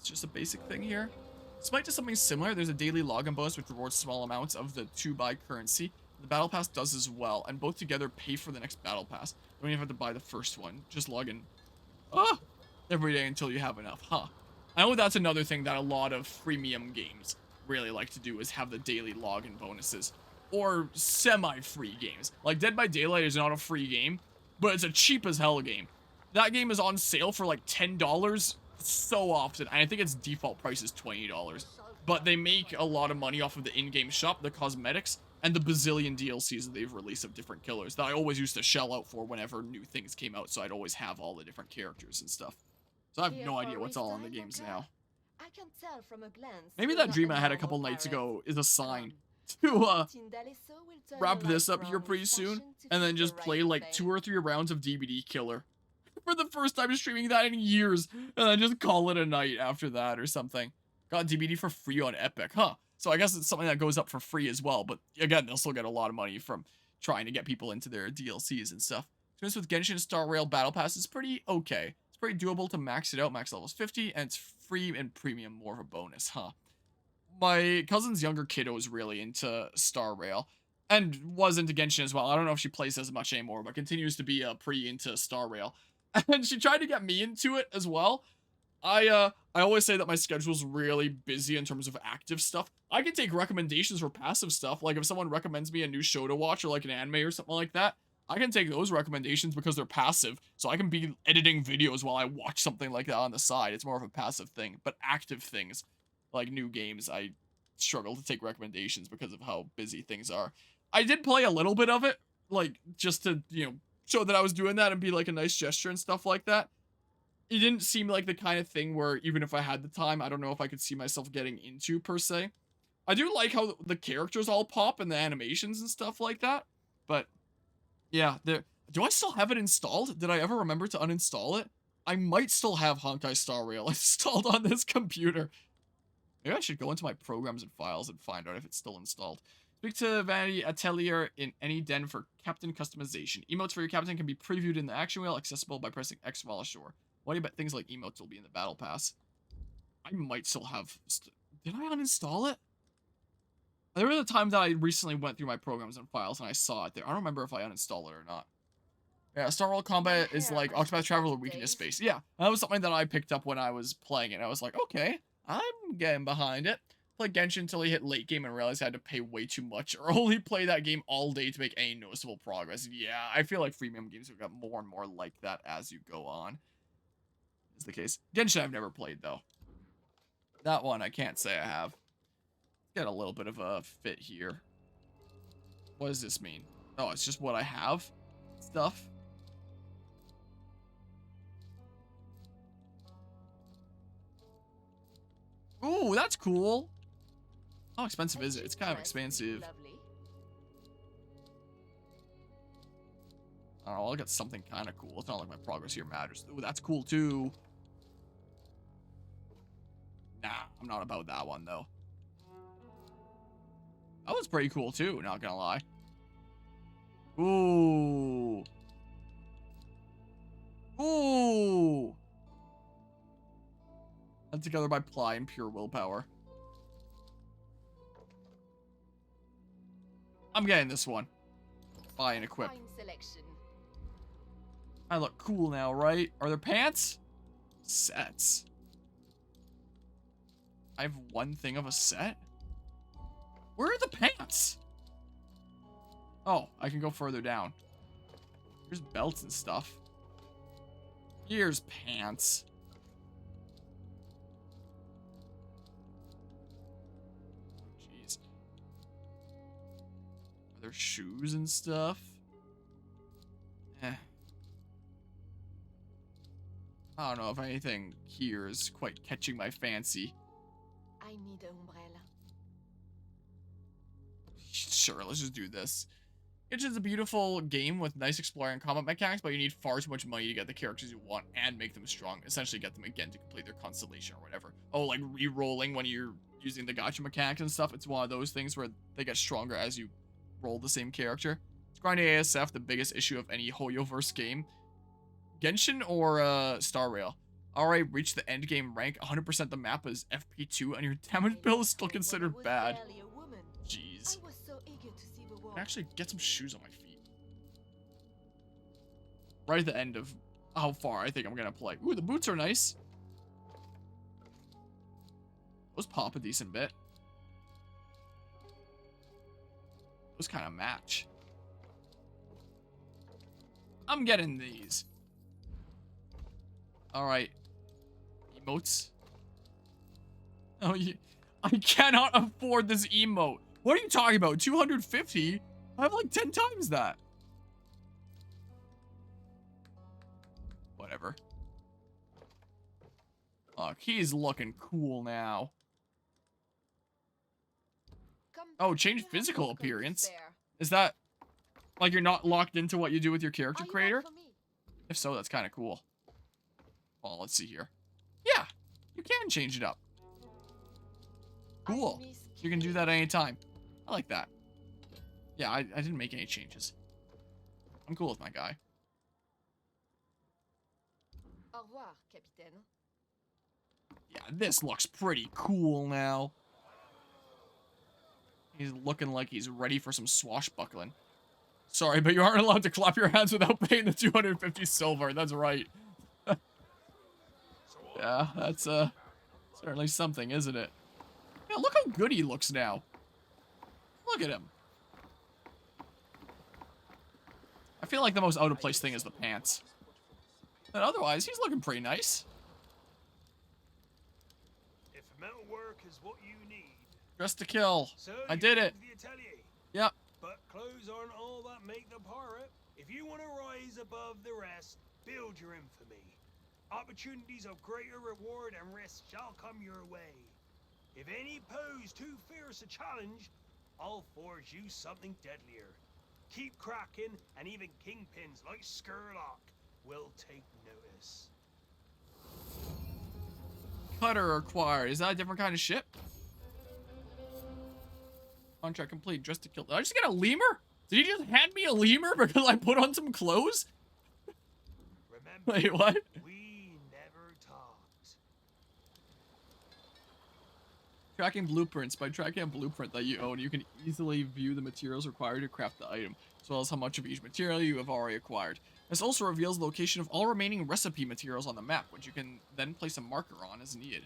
just a basic thing here. This might do something similar. There's a daily login bonus which rewards small amounts of the 2-buy currency. The battle pass does as well, and both together pay for the next battle pass. You don't even have to buy the first one. Just log in every day until you have enough. I know that's another thing that a lot of freemium games really like to do, is have the daily login bonuses. Or semi-free games. Like Dead by Daylight is not a free game, but it's a cheap as hell game. That game is on sale for like $10 so often. And I think its default price is $20. But they make a lot of money off of the in-game shop, the cosmetics, and the bazillion DLCs that they've released of different killers that I always used to shell out for whenever new things came out, so I'd always have all the different characters and stuff. So I have no idea what's all in the games now. I can tell from a glance. Maybe that dream I had a couple nights ago is a sign to wrap this up here pretty soon, and then just play like 2 or 3 rounds of DBD Killer for the first time streaming that in years, and then just call it a night after that or something. Got DBD for free on Epic, so I guess it's something that goes up for free as well, but again, they'll still get a lot of money from trying to get people into their DLCs and stuff. Experience with Genshin Star Rail Battle Pass is pretty okay. It's pretty doable to max it out. Max level is 50, and it's free and premium, more of a bonus, My cousin's younger kiddo is really into Star Rail, and was into Genshin as well. I don't know if she plays as much anymore, but continues to be pretty into Star Rail. And she tried to get me into it as well. I always say that my schedule's really busy in terms of active stuff. I can take recommendations for passive stuff. Like if someone recommends me a new show to watch or like an anime or something like that, I can take those recommendations because they're passive. So I can be editing videos while I watch something like that on the side. It's more of a passive thing. But active things, like new games, I struggle to take recommendations because of how busy things are. I did play a little bit of it, like just to, show that I was doing that and be like a nice gesture and stuff like that. It didn't seem like the kind of thing where even if I had the time, I don't know if I could see myself getting into per se. I do like how the characters all pop and the animations and stuff like that. But yeah, do I still have it installed? Did I ever remember to uninstall it? I might still have Honkai Star Rail installed on this computer. Maybe I should go into my programs and files and find out if it's still installed. Speak to Vanity Atelier in any den for captain customization. Emotes for your captain can be previewed in the action wheel, accessible by pressing X while ashore. Why do you bet things like emotes will be in the battle pass? I might still have... Did I uninstall it? There was a time that I recently went through my programs and files and I saw it there. I don't remember if I uninstalled it or not. Yeah, Star Rail Combat is like Octopath Traveler Weakness Space. Yeah, that was something that I picked up when I was playing it. I was like, okay, I'm getting behind it. Played Genshin until I hit late game and realized I had to pay way too much or only play that game all day to make any noticeable progress. Yeah, I feel like freemium games have got more and more like that as you go on. Is the case. Genshin I've never played though. That one I can't say I have. Got a little bit of a fit here. What does this mean? Oh, it's just what I have stuff. Ooh, that's cool. How expensive is it? It's kind of expensive. I don't know, I'll get something kind of cool. It's not like my progress here matters. Ooh, that's cool too. Nah, I'm not about that one though. That was pretty cool too, not gonna lie. Ooh. Ooh. Held together by ply and pure willpower. I'm getting this one. Buy and equip. I look cool now, right? Are there pants? Sets. I have one thing of a set? Where are the pants? Oh, I can go further down. Here's belts and stuff. Here's pants. Jeez. Are there shoes and stuff? I don't know if anything here is quite catching my fancy. I need an umbrella. Sure, let's just do this. It's just a beautiful game with nice exploring and combat mechanics, but you need far too much money to get the characters you want and make them strong. Essentially get them again to complete their constellation or whatever. Oh, like re-rolling when you're using the gacha mechanics and stuff. It's one of those things where they get stronger as you roll the same character. It's grinding ASF, the biggest issue of any Hoyoverse game. Genshin or Star Rail? Alright, reach the end game rank. 100% the map is FP2 and your damage bill is still considered bad. Jeez. I can actually get some shoes on my feet. Right at the end of how far I think I'm gonna play. Ooh, the boots are nice. Those pop a decent bit. Those kind of match. I'm getting these. Alright. Emotes. Oh, I cannot afford this emote. What are you talking about? 250? I have like 10 times that. Whatever. Look, he's looking cool now. Oh, change physical appearance. Is that like you're not locked into what you do with your character creator? If so, that's kind of cool. Well, let's see here. Yeah, you can change it up. Cool. You can do that anytime. I like that. Yeah, I didn't make any changes. I'm cool with my guy. Au revoir, Capitaine. Yeah, this looks pretty cool now. He's looking like he's ready for some swashbuckling. Sorry, but you aren't allowed to clap your hands without paying the 250 silver. That's right. Yeah, that's certainly something, isn't it? Yeah, look how good he looks now. Look at him. I feel like the most out of place thing is the pants. But otherwise, he's looking pretty nice. If metal work is what you need, Dress to kill. so I you did go it. to the atelier. Yep. But clothes aren't all that make the pirate. If you want to rise above the rest, build your infamy. Opportunities of greater reward and risk shall come your way. If any pose too fierce a challenge, I'll forge you something deadlier. Keep cracking, and even kingpins like Skurlock will take notice. Cutter acquired. Is that a different kind of ship? Contract complete. Dress to kill. Did I just get a lemur? Did he just hand me a lemur because I put on some clothes? Remember, Wait, what? we never talked. Tracking blueprints. By tracking a blueprint that you own, you can easily view the materials required to craft the item, as well as how much of each material you have already acquired. This also reveals the location of all remaining recipe materials on the map, which you can then place a marker on as needed.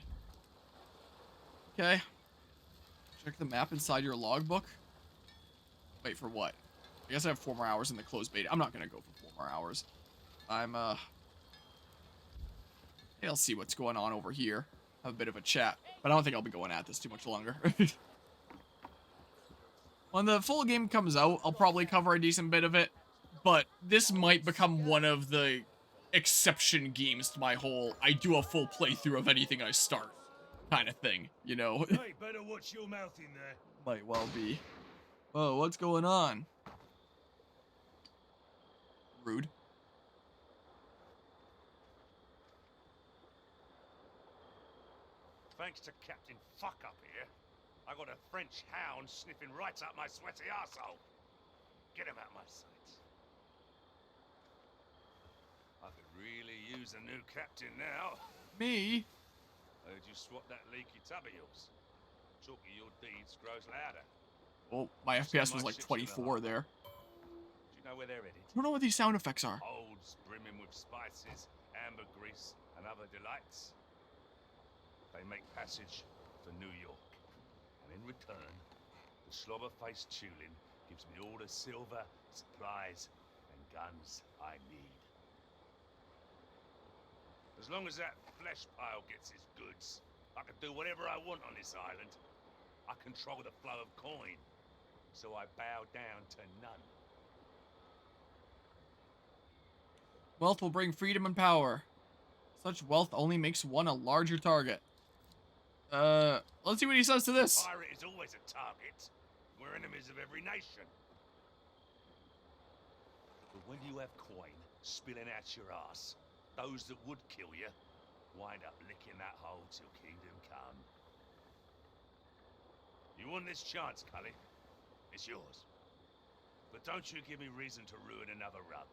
Okay. Check the map inside your logbook. Wait, for what? I guess I have 4 more hours in the closed beta. I'm not gonna go for 4 more hours. Maybe I'll see what's going on over here. Have a bit of a chat. But I don't think I'll be going at this too much longer. When the full game comes out, I'll probably cover a decent bit of it. But this might become one of the exception games to my whole I do a full playthrough of anything I start kind of thing, you know? Hey, better watch your mouth in there. Might well be. Oh, what's going on? Rude. Thanks to Captain Fuck Up here, I got a French hound sniffing right up my sweaty arsehole. Get him out my sight. I could really use a new captain now. Me? Heard you swat that leaky tub of yours. Talk of your deeds grows louder. Oh, my FPS was like 24 there. Do you know where they're headed? I don't know what these sound effects are. Holds brimming with spices, ambergris, and other delights. They make passage for New York, and in return, the slobber-faced Tulin gives me all the silver, supplies, and guns I need. As long as that flesh pile gets his goods, I can do whatever I want on this island. I control the flow of coin, so I bow down to none. Wealth will bring freedom and power. Such wealth only makes one a larger target. Let's see what he says to this. Pirate is always a target. We're enemies of every nation. But when you have coin spilling out your ass, those that would kill you wind up licking that hole till kingdom come. You want this chance, Cully? It's yours. But don't you give me reason to ruin another rug.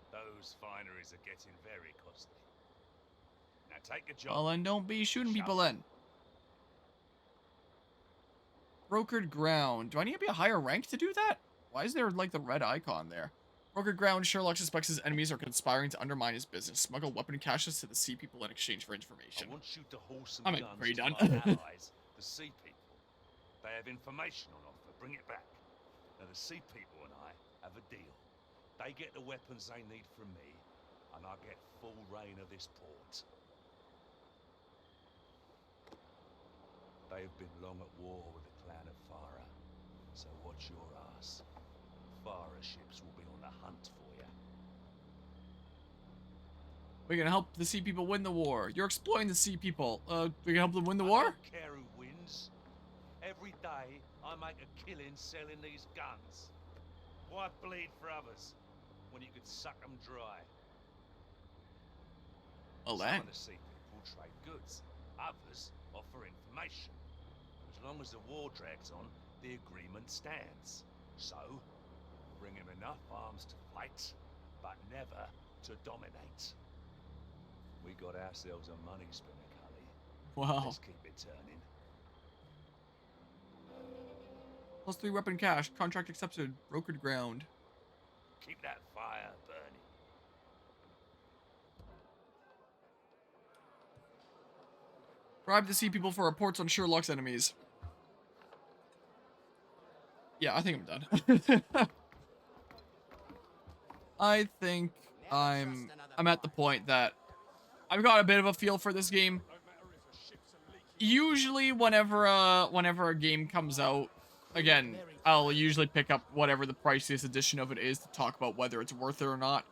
Those fineries are getting very costly. Now take a job. Well, then don't be shooting people then. Brokered ground. Do I need to be a higher rank to do that? Why is there, like, the red icon there? Brokered ground. Sherlock suspects his enemies are conspiring to undermine his business. Smuggle weapon caches to the sea people in exchange for information. I want you to haul some I'm guns pretty to done. my allies, the sea people. They have information on offer. Bring it back. Now, the sea people and I have a deal. They get the weapons they need from me, and I get full reign of this port. They have been long at war with the clan of Farah, so watch your ass. Farah ships will be on the hunt for you. We're gonna help the sea people win the war. You're exploiting the sea people. We can help them win the I war? don't care who wins. Every day I make a killing selling these guns. Why bleed for others when you could suck them dry? Well, Some then. of the sea people trade goods. Others offer information. As long as the war drags on, the agreement stands. So, bring him enough arms to fight, but never to dominate. We got ourselves a money spinner, Cully. Wow. Let's keep it turning. +3 weapon cache. Contract accepted. Brokered ground. Keep that fire burning. Bribe the sea people for reports on Sherlock's enemies. Yeah, I think I'm done. I think I'm at the point that I've got a bit of a feel for this game. Usually whenever a game comes out, again, I'll usually pick up whatever the priciest edition of it is to talk about whether it's worth it or not.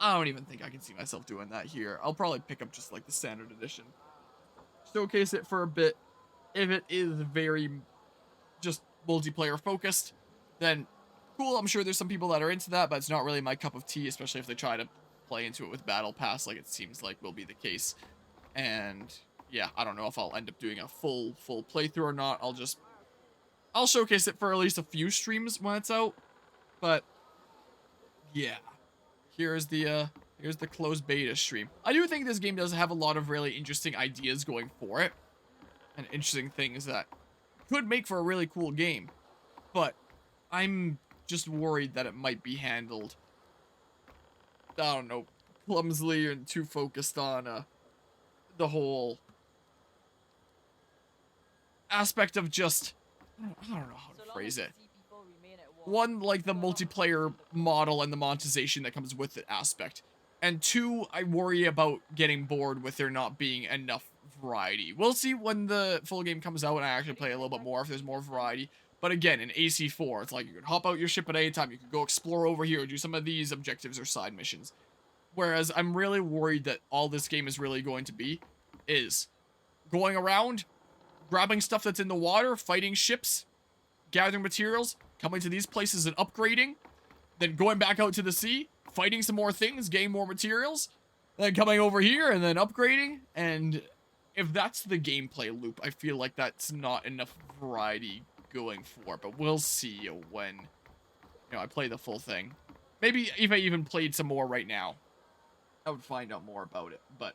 I don't even think I can see myself doing that here. I'll probably pick up just like the standard edition. Showcase it for a bit. If it is very just multiplayer focused, then cool. I'm sure there's some people that are into that, but it's not really my cup of tea, especially if they try to play into it with Battle Pass, like it seems like will be the case. And yeah, I don't know if I'll end up doing a full playthrough or not. I'll showcase it for at least a few streams when it's out. But yeah, here's the closed beta stream. I do think this game does have a lot of really interesting ideas going for it, and interesting things that could make for a really cool game. But I'm just worried that it might be handled, I don't know, clumsily and too focused on the whole aspect of just, I don't know how to phrase it. One, like the multiplayer model and the monetization that comes with it aspect. And two, I worry about getting bored with there not being enough variety. We'll see when the full game comes out and I actually play a little bit more if there's more variety. But again, in AC4, it's like you could hop out your ship at any time. You could go explore over here, do some of these objectives or side missions. Whereas I'm really worried that all this game is really going to be is going around, grabbing stuff that's in the water, fighting ships, gathering materials, coming to these places and upgrading, then going back out to the sea, fighting some more things, getting more materials, then coming over here and then upgrading. And if that's the gameplay loop, I feel like that's not enough variety going for. But we'll see when, I play the full thing. Maybe if I even played some more right now, I would find out more about it. But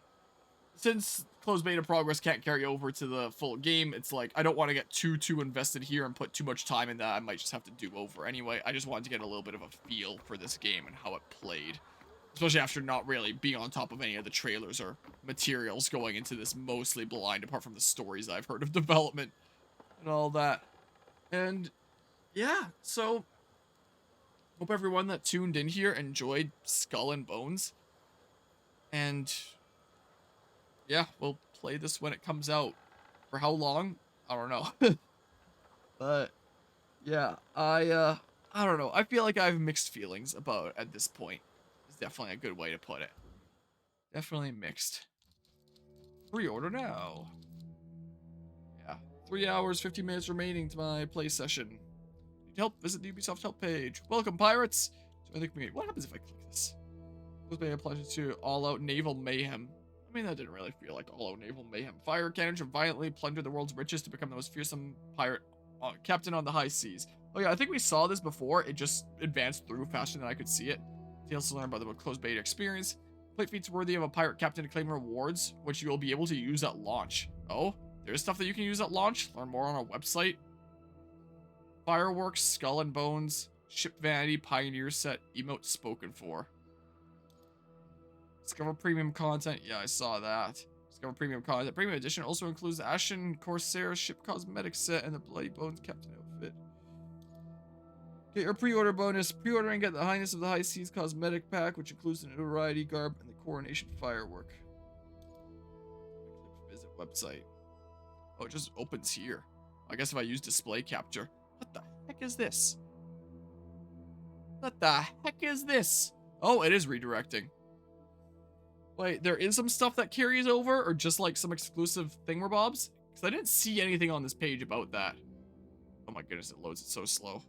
since closed beta progress can't carry over to the full game, it's like I don't want to get too invested here and put too much time in that. I might just have to do over anyway. I just wanted to get a little bit of a feel for this game and how it played, especially after not really being on top of any of the trailers or materials going into this mostly blind, apart from the stories I've heard of development and all that. And yeah, so hope everyone that tuned in here enjoyed Skull and Bones. And yeah, we'll play this when it comes out. For how long? I don't know. But yeah, I don't know. I feel like I have mixed feelings about it at this point. It's definitely a good way to put it. Definitely mixed. Pre-order now. Yeah. 3 hours, 50 minutes remaining to my play session. Need help? Visit the Ubisoft help page. Welcome, pirates! So I think what happens if I click this? This may apply to all-out naval mayhem. I mean, that didn't really feel like all-out naval mayhem. Fire cannons should violently plunder the world's riches to become the most fearsome pirate captain on the high seas. Oh yeah, I think we saw this before. It just advanced through faster than I could see it. Details to learn about the closed beta experience. Complete feats worthy of a pirate captain to claim rewards, which you will be able to use at launch. Oh, there's stuff that you can use at launch. Learn more on our website. Fireworks, Skull and Bones, Ship Vanity, Pioneer Set, emote spoken for. Discover premium content. Yeah, I saw that. Discover premium content. Premium edition also includes the Ashen Corsair ship cosmetic set and the Bloody Bones captain outfit. Get your pre-order bonus. Pre-order and get the Highness of the High Seas cosmetic pack, which includes the notoriety garb and the coronation firework. Visit website. Oh, it just opens here. I guess if I use display capture. What the heck is this? What the heck is this? Oh, it is redirecting. Wait, there is some stuff that carries over, or just like some exclusive thingamabobs? Because I didn't see anything on this page about that. Oh my goodness, it loads it so slow.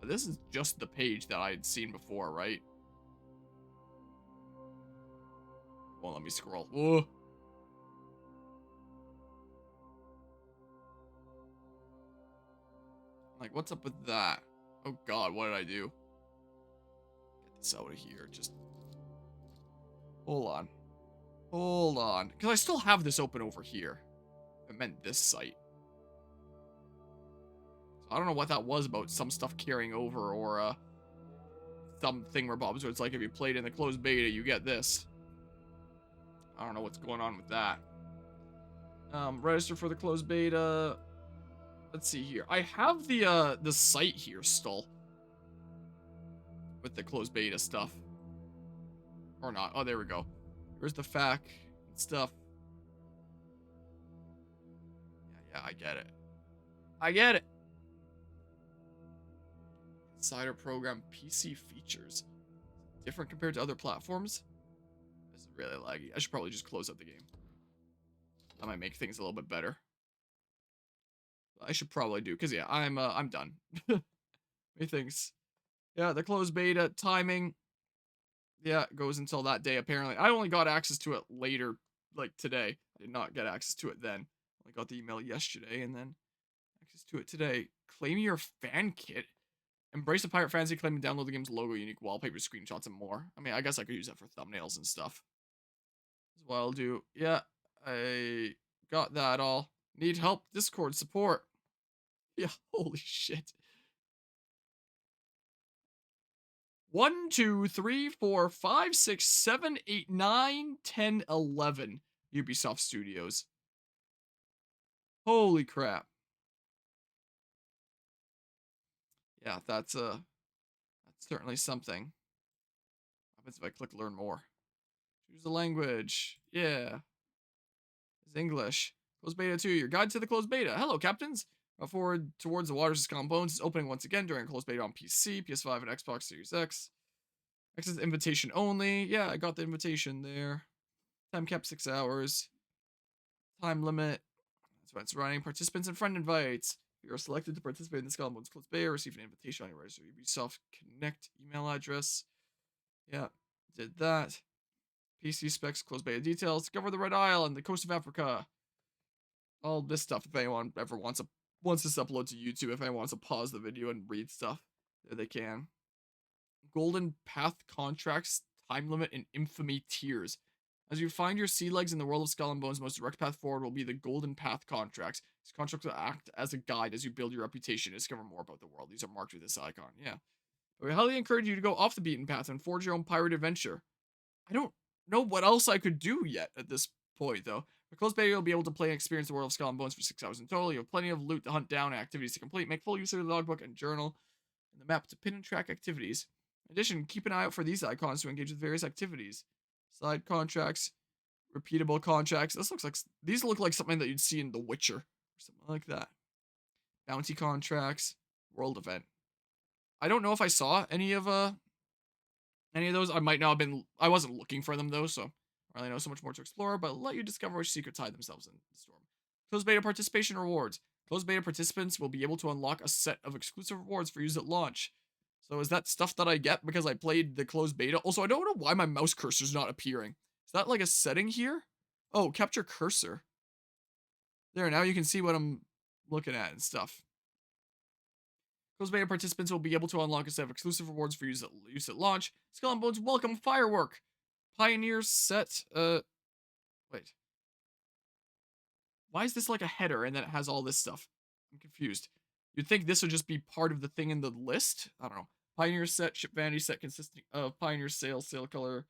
But this is just the page that I had seen before, right? Well, let me scroll. Whoa. Like, what's up with that? Oh god, what did I do? Get this out of here, just... Hold on. Hold on. Because I still have this open over here. I meant this site. So I don't know what that was about some stuff carrying over or some thingamabobs where it's like if you played in the closed beta, you get this. I don't know what's going on with that. Register for the closed beta. Let's see here. I have the site here still. With the closed beta stuff. Or not. Oh, there we go. Here's the FAQ and stuff. Yeah, I get it. I get it. Insider program PC features. Different compared to other platforms. This is really laggy. I should probably just close out the game. That might make things a little bit better. I should probably do, because yeah, I'm done. Methinks. Yeah, the closed beta timing. Yeah, it goes until that day, apparently. I only got access to it later, like today. I did not get access to it then. I got the email yesterday, and then access to it today. Claim your fan kit. Embrace the pirate fantasy, claim and download the game's logo, unique wallpaper, screenshots, and more. I mean, I guess I could use that for thumbnails and stuff. That's what I'll do. Yeah, I got that all. Need help? Discord support. Yeah, holy shit. 1, 2, 3, 4, 5, 6, 7, 8, 9, 10, 11 Ubisoft Studios. Holy crap. Yeah, that's certainly something. What happens if I click learn more? Choose the language. Yeah. It's English. Closed beta 2, your guide to the closed beta. Hello, captains. Forward towards the waters of Skull and Bones is opening once again during closed beta on PC, PS5, and Xbox Series X. Access invitation only. Yeah, I got the invitation there. Time cap 6 hours. Time limit. That's when it's running. Participants and friend invites. If you are selected to participate in the Skull and Bones closed beta, receive an invitation on your registered Ubisoft Connect email address. Yeah, did that. PC specs, closed beta details. Discover the Red Isle and the coast of Africa. All this stuff. If anyone ever wants this upload to YouTube, if anyone wants to pause the video and read stuff, there they can. Golden Path contracts, time limit, and infamy tiers. As you find your sea legs in the world of Skull and Bones, most direct path forward will be the Golden Path contracts. These contracts will act as a guide as you build your reputation and discover more about the world. These are marked with this icon, yeah. But we highly encourage you to go off the beaten path and forge your own pirate adventure. I don't know what else I could do yet at this point, though. For closed beta, you'll be able to play and experience the world of Skull and Bones for 6 hours in total. You have plenty of loot to hunt down and activities to complete. Make full use of the logbook and journal and the map to pin and track activities. In addition, keep an eye out for these icons to engage with various activities. Side contracts, repeatable contracts. These look like something that you'd see in The Witcher or something like that. Bounty contracts, world event. I don't know if I saw any of those. I might not have been. I wasn't looking for them though, so I really know so much more to explore. But I'll let you discover which secrets hide themselves in the storm. Closed beta participation rewards. Closed beta participants will be able to unlock a set of exclusive rewards for use at launch. So is that stuff that I get because I played the closed beta? Also, I don't know why my mouse cursor's not appearing. Is that like a setting here? Oh, capture cursor. There, now you can see what I'm looking at and stuff. Closed beta participants will be able to unlock a set of exclusive rewards for use at launch. Skull and Bones welcome firework. Pioneer set, wait. Why is this like a header and then it has all this stuff? I'm confused. You'd think this would just be part of the thing in the list? I don't know. Pioneer set, ship vanity set consisting of Pioneer sail color,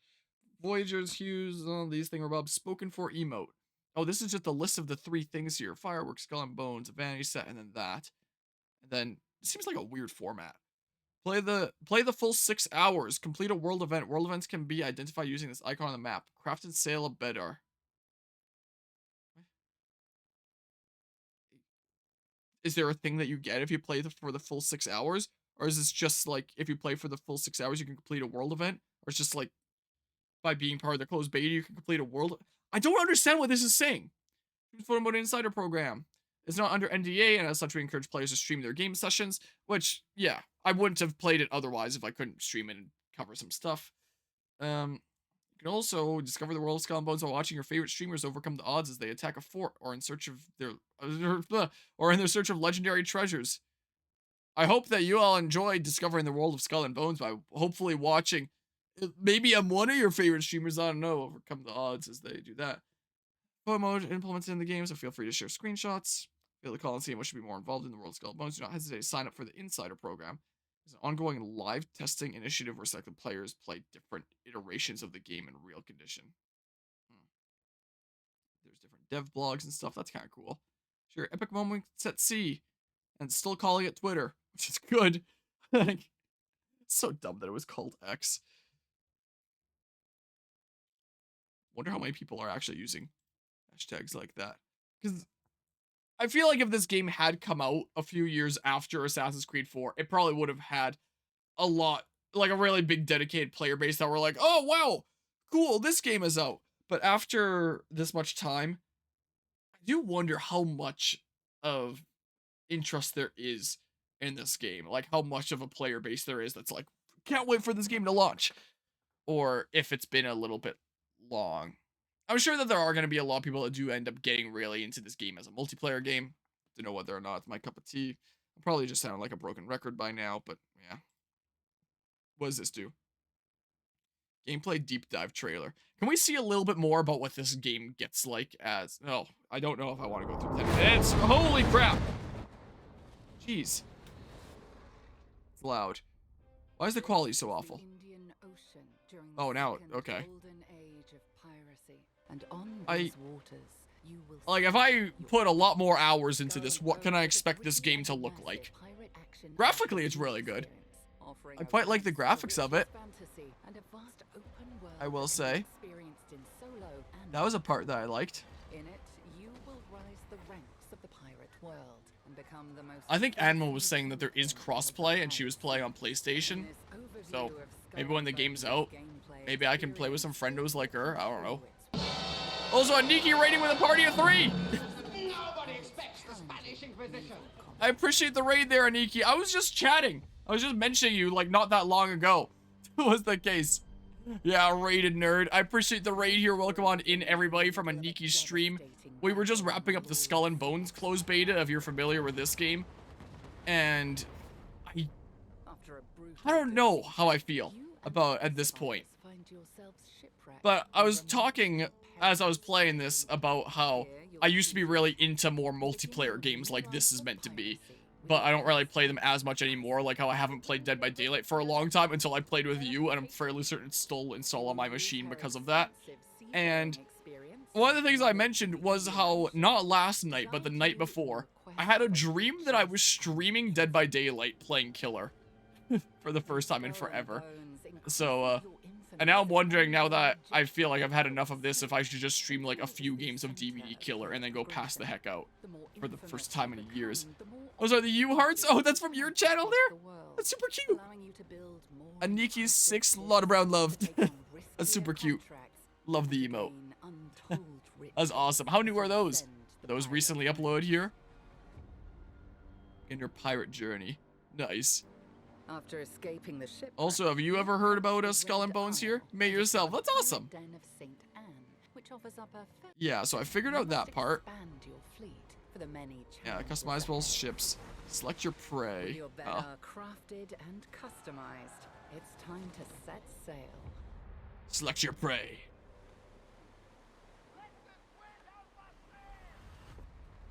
Voyager's hues, all these things above, spoken for emote. Oh, this is just a list of the 3 things here. Fireworks, skull and bones, a vanity set, and then that. And then, it seems like a weird format. Play the full 6 hours. Complete a world event. World events can be identified using this icon on the map. Craft and sail a bedar. Is there a thing that you get if you play for the full 6 hours? Or is this just like, if you play for the full 6 hours, you can complete a world event? Or it's just like, by being part of the closed beta, you can complete a world... I don't understand what this is saying. Photo Mode Insider Program. It's not under NDA, and as such, we encourage players to stream their game sessions, which, yeah, I wouldn't have played it otherwise if I couldn't stream it and cover some stuff. You can also discover the world of Skull and Bones while watching your favorite streamers overcome the odds as they attack a fort or in search of their or in their search of legendary treasures. I hope that you all enjoyed discovering the world of Skull and Bones by hopefully watching. Maybe I'm one of your favorite streamers. I don't know. Overcome the odds as they do that. Photo mode implemented in the game, so feel free to share screenshots. Feel the call and see what should be more involved in the world of Skull and Bones. Do not hesitate to sign up for the Insider Program. It's an ongoing live testing initiative where selected players play different iterations of the game in real condition. There's different dev blogs and stuff. That's kind of cool. Sure, epic moments at sea, and still calling it Twitter, which is good. It's so dumb that it was called X. Wonder how many people are actually using hashtags like that. Because I feel like if this game had come out a few years after Assassin's Creed 4, it probably would have had a lot, like a really big dedicated player base that were like, oh, wow, cool, this game is out. But after this much time, I do wonder how much of interest there is in this game. Like how much of a player base there is that's like, can't wait for this game to launch. Or if it's been a little bit long. I'm sure that there are going to be a lot of people that do end up getting really into this game as a multiplayer game. Don't know whether or not it's my cup of tea. I'll probably just sound like a broken record by now, but yeah. What does this do? Gameplay deep dive trailer. Can we see a little bit more about what this game gets like as... No, I don't know if I want to go through 10 minutes. Holy crap! Jeez. It's loud. Why is the quality so awful? Oh, now, okay. Like, if I put a lot more hours into this, what can I expect this game to look like? Graphically, it's really good. I quite like the graphics of it, I will say. That was a part that I liked. I think Anma was saying that there is crossplay and she was playing on PlayStation. So, maybe when the game's out, maybe I can play with some friendos like her. I don't know. Also, a Nikki rating with a party of 3! I appreciate the raid there, Aniki. I was just chatting. I was just mentioning you, like, not that long ago. Was the case. Yeah, raided nerd. I appreciate the raid here. Welcome on in, everybody, from Aniki's stream. We were just wrapping up the Skull and Bones closed beta, if you're familiar with this game. And I don't know how I feel about at this point. But I was talking, as I was playing this, about how I used to be really into more multiplayer games like this is meant to be. But I don't really play them as much anymore, like how I haven't played Dead by Daylight for a long time until I played with you, and I'm fairly certain it's still installed on my machine because of that. And one of the things I mentioned was how, not last night, but the night before, I had a dream that I was streaming Dead by Daylight playing Killer for the first time in forever. So, and now I'm wondering, now that I feel like I've had enough of this, if I should just stream like a few games of DVD Killer and then go pass the heck out for the first time in years. Those are the U-Hearts? Oh, that's from your channel there? That's super cute. Aniki's 6 Lotta Brown loved. That's super cute. Love the emote. That's awesome. How new are those? Are those recently uploaded here? In your pirate journey. Nice. After escaping the ship. Also, have you ever heard about Skull and Bones here? Made yourself. That's awesome. Yeah, so I figured out that part. Yeah, customizable ships. Select your prey. Crafted and customized. It's time to set sail. Select your prey.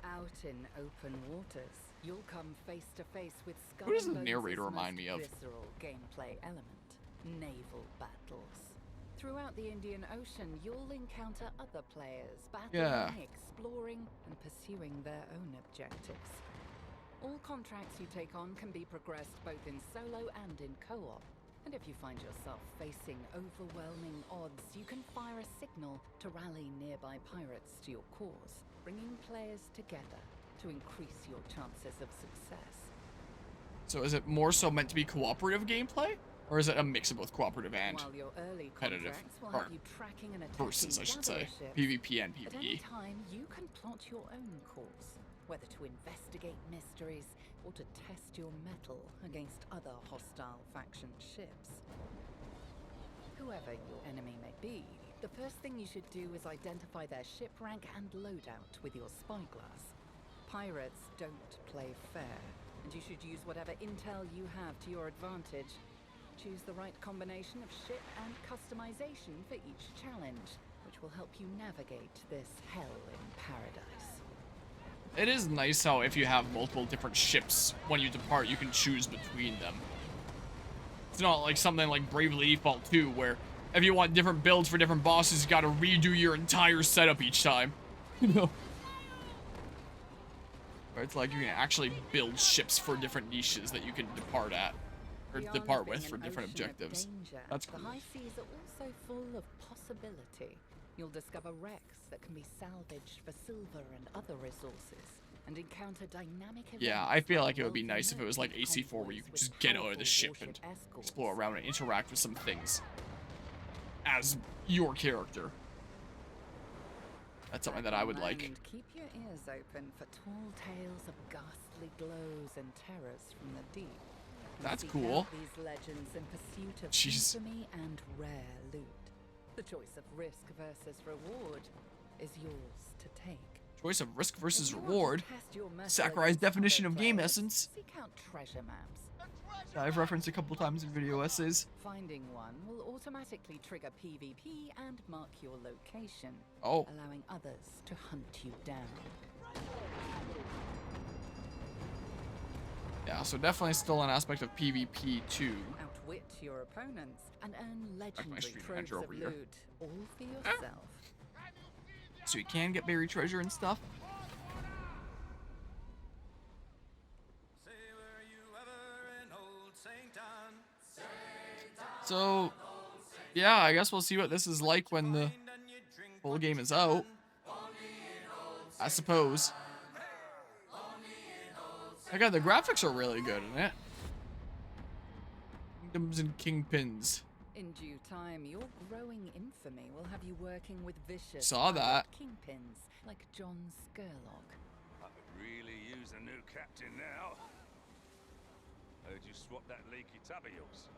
Out in open waters, you'll come face to face with Skull Who does and the Bones' narrator most remind me of? visceral gameplay element: naval battles. Throughout the Indian Ocean, you'll encounter other players battling, exploring, and pursuing their own objectives. All contracts you take on can be progressed both in solo and in co-op. And if you find yourself facing overwhelming odds, you can fire a signal to rally nearby pirates to your cause, bringing players together to increase your chances of success. So is it more so meant to be cooperative gameplay? Or is it a mix of both cooperative and While your early competitive? contracts will Or have you tracking and attacking versus, I should say. gatherer ships, PvP and at any PvE. time, you can plot your own course, whether to investigate mysteries or to test your mettle against other hostile faction ships. Whoever your enemy may be, the first thing you should do is identify their ship rank and loadout with your spyglass. Pirates don't play fair, and you should use whatever intel you have to your advantage. Choose the right combination of ship and customization for each challenge, which will help you navigate this hell in paradise. It is nice how if you have multiple different ships, when you depart, you can choose between them. It's not like something like Bravely Default 2, where if you want different builds for different bosses, you gotta redo your entire setup each time. You know? Where it's like you can actually build ships for different niches that you can depart at. Or Beyond depart being with for an different ocean of objectives. danger, That's cool. The high seas are also full of possibility. You'll discover wrecks that can be salvaged for silver and other resources, and encounter dynamic events. Yeah, I feel like it would be involving nice if it was like AC4 where you convoys could with just get out of powerful the ship warship and escorts. explore around and interact with some things as your character. That's something that I would like. And keep your ears open for tall tales of ghastly glows and terrors from the deep. And That's seek cool. out these legends in pursuit of Jeez. infamy and rare loot. The choice of risk versus reward is yours to take. Choice of risk versus If you want to reward. test your mettle Sakurai's against definition other of game players, essence. Seek out treasure maps. I've referenced a couple times in video essays. Finding one will automatically trigger PvP and mark your location, Oh, allowing others to hunt you down. yeah, so definitely still an aspect of PvP too. Outwit your opponents and earn legendary stream troves manager of over here. loot, all for yourself. So you can get buried treasure and stuff. So, yeah, I guess we'll see what this is like when the full game is out. I suppose. Again, the graphics are really good in it. Kingdoms and Kingpins. In due time, your growing infamy will have you working with vicious Saw that. kingpins like John Skurlock. I could really use a new captain now. Heard you swap that leaky tub of yours.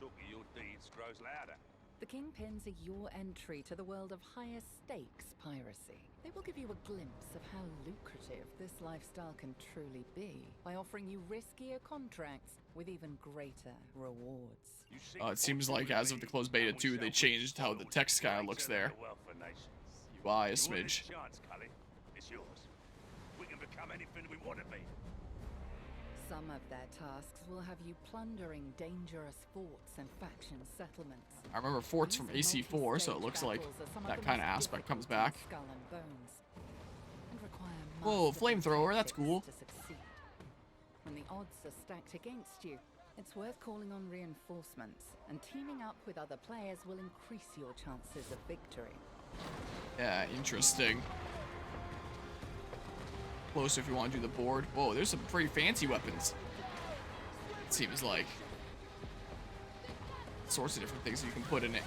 Talk of your deeds grows louder. The kingpins are your entry to the world of higher stakes piracy. They will give you a glimpse of how lucrative this lifestyle can truly be by offering you riskier contracts with even greater rewards. You seek It seems like as of the closed beta 2, they changed how the text kind of looks there. UI a smidge. Chance, Cully. It's yours. We can become anything we want to be. Some of their tasks will have you plundering dangerous forts and faction settlements. I remember forts from These AC4, so it multi-stage looks like battles are some of that the kind of most aspect comes difficult in back. Skull and Bones, and require Whoa, masterful flamethrower, that's tactics cool. to succeed. When the odds are stacked against you, it's worth calling on reinforcements, and teaming up with other players will increase your chances of victory. Yeah, interesting. Closer if you want to do the board. Whoa, there's some pretty fancy weapons. It seems like. Sorts of different things you can put in it.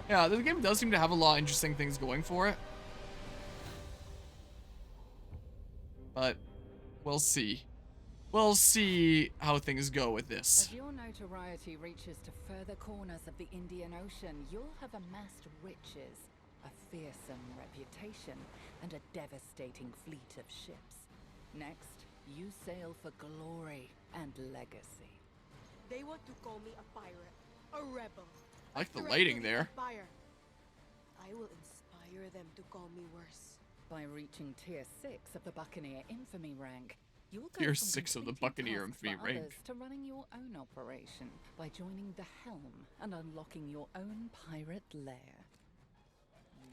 Yeah, the game does seem to have a lot of interesting things going for it. But we'll see. We'll see how things go with this. As your notoriety reaches to further corners of the Indian Ocean, you'll have amassed riches, a fearsome reputation, and a devastating fleet of ships. Next, you sail for glory and legacy. They want to call me a pirate, a rebel. like the lighting there. I will inspire them to call me worse. By reaching Tier 6 of the Buccaneer Infamy rank, you will go Tier from 6 of the completing Buccaneer tasks Infamy for rank. others to running your own operation by joining the Helm and unlocking your own pirate lair.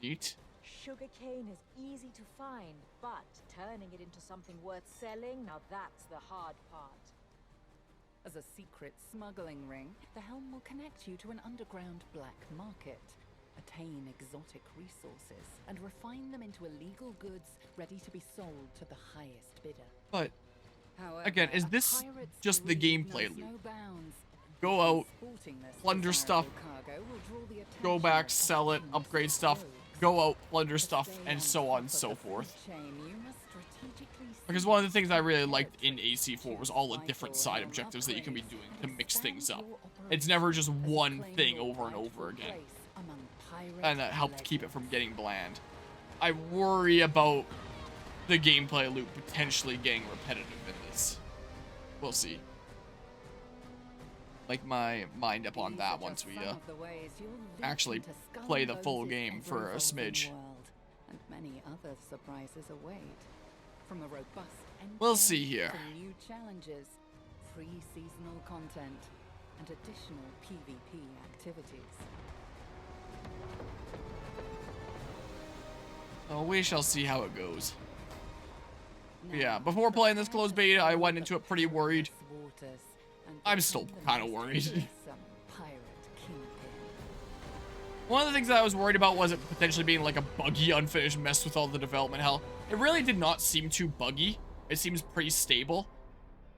Neat. Sugarcane is easy to find, but turning it into something worth selling, now that's the hard part. As a secret smuggling ring, the Helm will connect you to an underground black market, attain exotic resources, and refine them into illegal goods ready to be sold to the highest bidder. But However, again, is a this pirate's just the greed gameplay knows loop? no bounds. Go out, Transporting this plunder stuff, desirable cargo will draw the go attention back, of sell it, opportunist upgrade stuff, rogues. go out, plunder To stuff, stay and on so top on and of so the forth. food chain, you must strategically Because seek one of the things I new really liked in territories, AC4 was choose all the different vital side helm objectives that you can be upgrades, doing and to mix expand things up. your It's never just operations as you one claim thing your over and rightful over again. place among pirate And that helped keep it from legends. getting bland. I worry about the gameplay loop potentially getting repetitive in this. We'll see. Make my mind up on These that are once just we some of the ways you'll leap actually into Skull play and the full Bones' game for a ever-evolving smidge. world, and many other surprises await. From a robust We'll endgame see here. to new challenges, free seasonal content, and additional PvP activities. Oh, we shall see how it goes. Now, Yeah, before playing this prepare closed to beta, I sail went the into it pretty worried. perilous waters and I'm still become the kind of most worried. fearsome pirate kingpin. One of the things that I was worried about was it potentially being like a buggy, unfinished mess with all the development hell. It really did not seem too buggy. It seems pretty stable.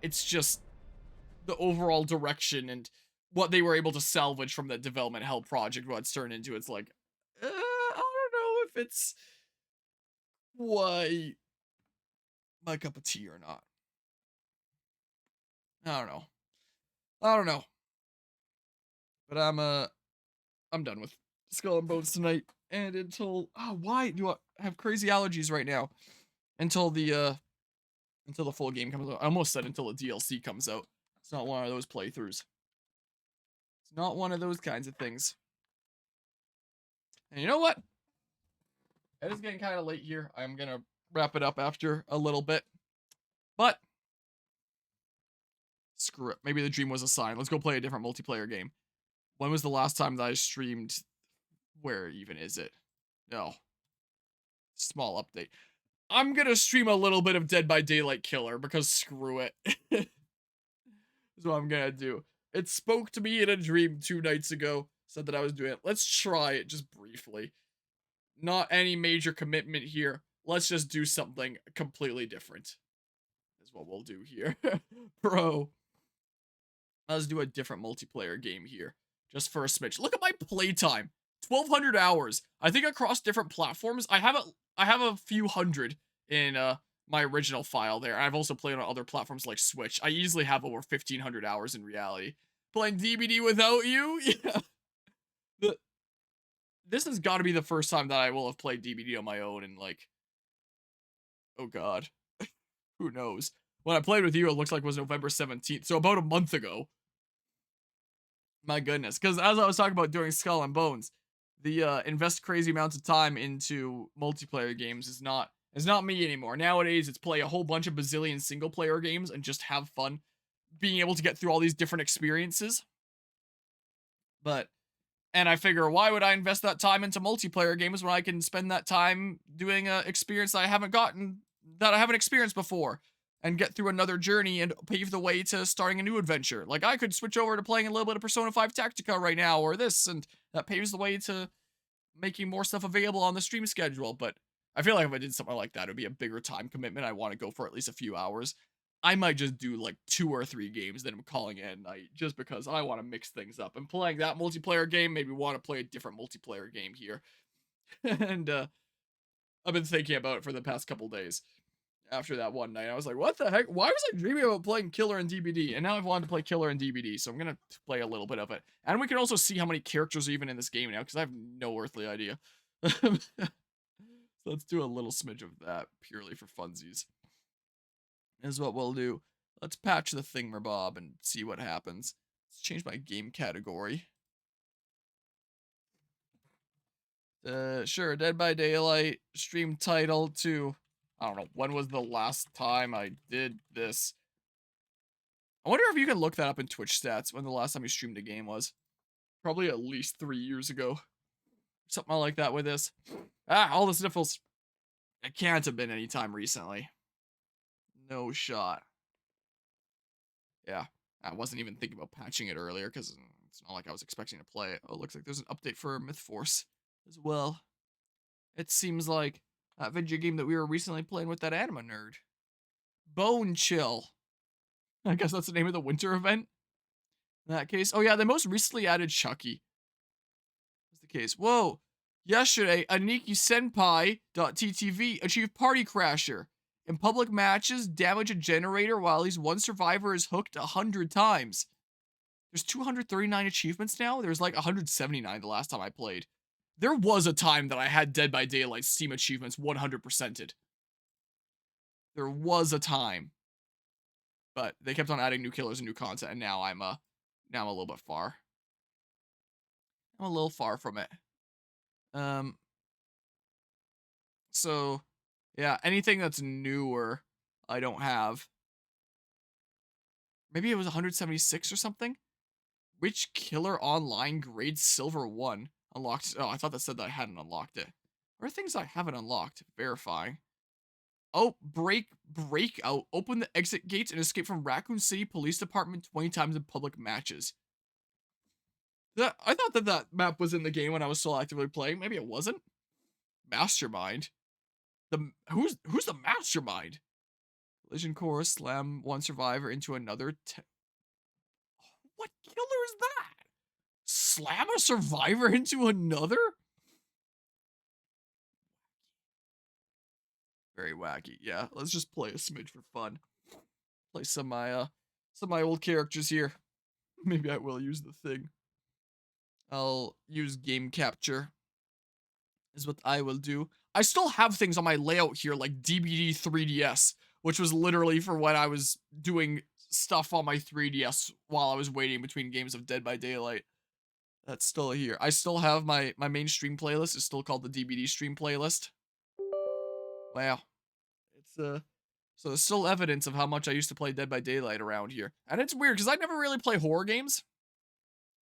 It's just the overall direction and what they were able to salvage from that development hell project, what it's turned into. It's like, I don't know if it's quite my cup of tea or not. I don't know. I don't know. But I'm done with Skull and Bones tonight. And until why do I have crazy allergies right now? Until the full game comes out. I almost said until the DLC comes out. It's not one of those playthroughs. It's not one of those kinds of things. And you know what? It is getting kind of late here. I'm gonna wrap it up after a little bit. But screw it. Maybe the dream was a sign. Let's go play a different multiplayer game. When was the last time that I streamed? Where even is it? No. Small update. I'm gonna stream a little bit of Dead by Daylight Killer because screw it. That's what I'm gonna do. It spoke to me in a dream 2 nights ago. Said that I was doing it. Let's try it just briefly. Not any major commitment here. Let's just do something completely different. Is what we'll do here. Bro. Let's do a different multiplayer game here. Just for a smidge. Look at my playtime. 1,200 hours. I think across different platforms. I have a few hundred in my original file there. I've also played on other platforms like Switch. I easily have over 1,500 hours in reality. Playing DBD without you? Yeah. This has got to be the first time that I will have played DBD on my own and like, oh god. Who knows? When I played with you, it looks like it was November 17th. So about a month ago. My goodness. Because as I was talking about doing Skull and Bones, the invest crazy amounts of time into multiplayer games is not me anymore. Nowadays, it's play a whole bunch of bazillion single player games and just have fun being able to get through all these different experiences. And I figure, why would I invest that time into multiplayer games when I can spend that time doing an experience that I haven't experienced before and get through another journey and pave the way to starting a new adventure. Like, I could switch over to playing a little bit of Persona 5 Tactica right now or this, and that paves the way to making more stuff available on the stream schedule. But I feel like if I did something like that, it would be a bigger time commitment. I want to go for at least a few hours. I might just do like 2 or 3 games that I'm calling it at night just because I want to mix things up. And playing that multiplayer game made me want to play a different multiplayer game here. And I've been thinking about it for the past couple days. After that one night, I was like, what the heck? Why was I dreaming about playing Killer and DBD? And now I've wanted to play Killer and DBD, so I'm going to play a little bit of it. And we can also see how many characters are even in this game now, because I have no earthly idea. So let's do a little smidge of that, purely for funsies. Is what we'll do. Let's patch the thingamabob and see what happens. Let's change my game category. Sure, Dead by Daylight, stream title to, I don't know, when was the last time I did this? I wonder if you can look that up in Twitch stats, when the last time you streamed a game was. Probably at least 3 years ago. Something like that with this. Ah, all the sniffles. It can't have been any time recently. No shot. Yeah, I wasn't even thinking about patching it earlier, because it's not like I was expecting to play it. Oh, it looks like there's an update for Myth Force as well. It seems like that video game that we were recently playing with that anime nerd. Bone Chill. I guess that's the name of the winter event. In that case. Oh yeah, they most recently added Chucky. That's the case. Whoa. Yesterday, Aniki Senpai.ttv achieved Party Crasher. In public matches, damage a generator while at least one survivor is hooked 100 times. There's 239 achievements now? There's like 179 the last time I played. There was a time that I had Dead by Daylight Steam achievements 100%ed. There was a time. But they kept on adding new killers and new content, and now I'm a little bit far. I'm a little far from it. So yeah, anything that's newer, I don't have. Maybe it was 176 or something? Which killer online grade silver 1 unlocked? Oh, I thought that said that I hadn't unlocked it. What are things I haven't unlocked? Verifying. Oh, breakout. Open the exit gates and escape from Raccoon City Police Department 20 times in public matches. I thought that map was in the game when I was still actively playing. Maybe it wasn't. Mastermind. Who's the mastermind? Collision course, slam one survivor into another. What killer is that? Slam a survivor into another? Very wacky. Yeah, let's just play a smidge for fun. Play some of my old characters here. Maybe I will use the thing. I'll use game capture. Is what I will do. I still have things on my layout here like DBD 3DS, which was literally for when I was doing stuff on my 3DS while I was waiting between games of Dead by Daylight. That's still here. I still have my main stream playlist. It's still called the DBD stream playlist. Wow. It's so there's still evidence of how much I used to play Dead by Daylight around here. And it's weird because I never really play horror games.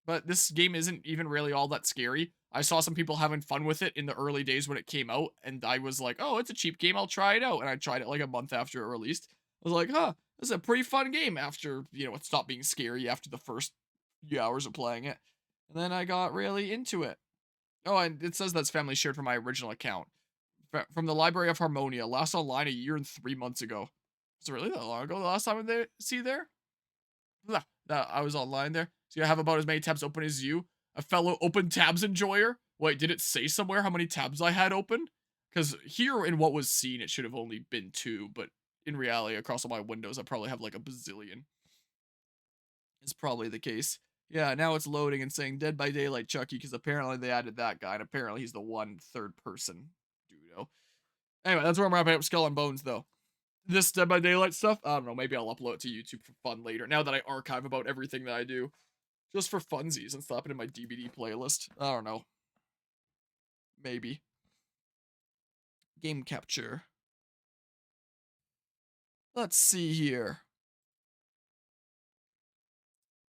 But this game isn't even really all that scary. I saw some people having fun with it in the early days when it came out, and I was like, oh, it's a cheap game, I'll try it out. And I tried it like a month after it released. I was like, huh, this is a pretty fun game after, it stopped being scary after the first few hours of playing it. And then I got really into it. Oh, and it says that's family shared from my original account. From the Library of Harmonia, last online a year and 3 months ago. Was it really that long ago the last time I see there? That I was online there. So you have about as many tabs open as you. A fellow open tabs enjoyer. Wait, did it say somewhere how many tabs I had open? Because here in what was seen, it should have only been 2, but in reality, across all my windows, I probably have like a bazillion. It's probably the case. Yeah, now it's loading and saying Dead by Daylight Chucky, because apparently they added that guy, and apparently he's the one third person dudo. Anyway, that's where I'm wrapping up Skull and Bones, though. This Dead by Daylight stuff, I don't know, maybe I'll upload it to YouTube for fun later, now that I archive about everything that I do. Just for funsies and slap it in my DVD playlist. I don't know. Maybe. Game capture. Let's see here.